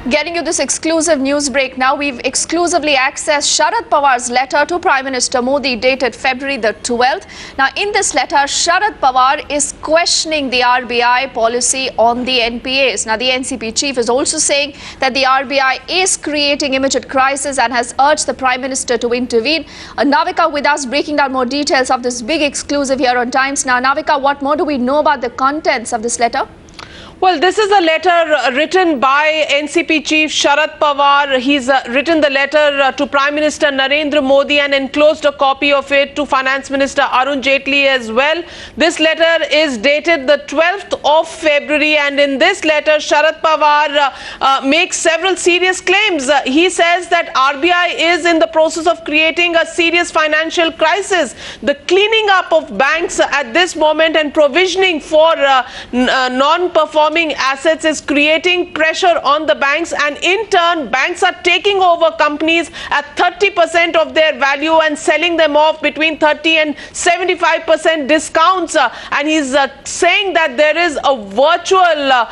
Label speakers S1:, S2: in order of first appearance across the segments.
S1: Getting you this exclusive news break now. We've exclusively accessed Sharad Pawar's letter to Prime Minister Modi dated February the 12th. Now, in this letter, Sharad Pawar is questioning the RBI policy on the NPAs. Now, the NCP Chief is also saying that the RBI is creating immediate crisis and has urged the Prime Minister to intervene. Navika with us, breaking down more details of this big exclusive here on Times Now. Navika, what more do we know about the contents of this letter?
S2: Well, this is a letter written by NCP Chief Sharad Pawar. He's written the letter to Prime Minister Narendra Modi and enclosed a copy of it to Finance Minister Arun Jaitley as well. This letter is dated the 12th of February, and in this letter, Sharad Pawar makes several serious claims. He says that RBI is in the process of creating a serious financial crisis. The cleaning up of banks at this moment and provisioning for non-performing assets is creating pressure on the banks, and in turn banks are taking over companies at 30% of their value and selling them off between 30 and 75% discounts. And he's saying that there is a virtual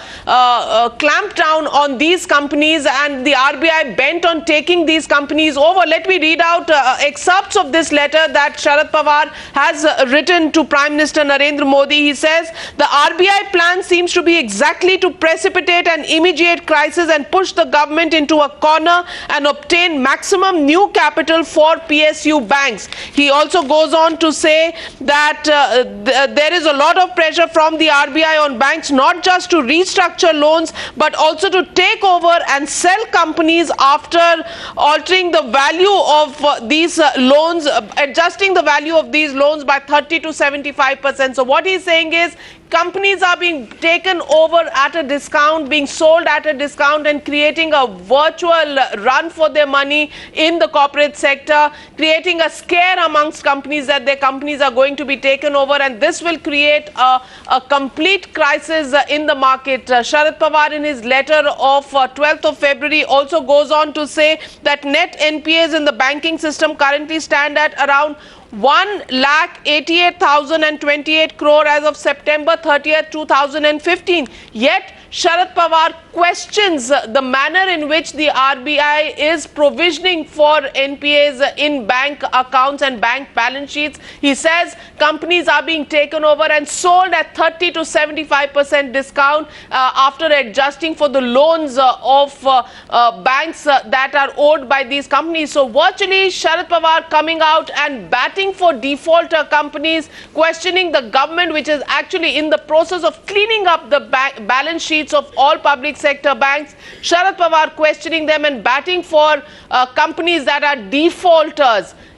S2: clampdown on these companies and the RBI bent on taking these companies over. Let me read out excerpts of this letter that Sharad Pawar has written to Prime Minister Narendra Modi. He says the RBI plan seems to be exactly to precipitate an immediate crisis and push the government into a corner and obtain maximum new capital for PSU banks. He also goes on to say that there is a lot of pressure from the RBI on banks, not just to restructure loans, but also to take over and sell companies after altering the value of these loans, adjusting the value of these loans by 30 to 75%. So what he's saying is companies are being taken over at a discount, being sold at a discount, and creating a virtual run for their money in the corporate sector, creating a scare amongst companies that their companies are going to be taken over, and this will create a complete crisis in the market. Sharad Pawar in his letter of 12th of February also goes on to say that net NPAs in the banking system currently stand at around 1,88,028 crore as of September 30th, 2015. Yet, Sharad Pawar questions the manner in which the RBI is provisioning for NPAs in bank accounts and bank balance sheets. He says companies are being taken over and sold at 30 to 75% discount after adjusting for the loans of banks that are owed by these companies. So virtually Sharad Pawar coming out and batting for defaulter companies, questioning the government, which is actually in the process of cleaning up the balance sheets of all public sector banks. Sharad Pawar questioning them and batting for companies that are defaulters.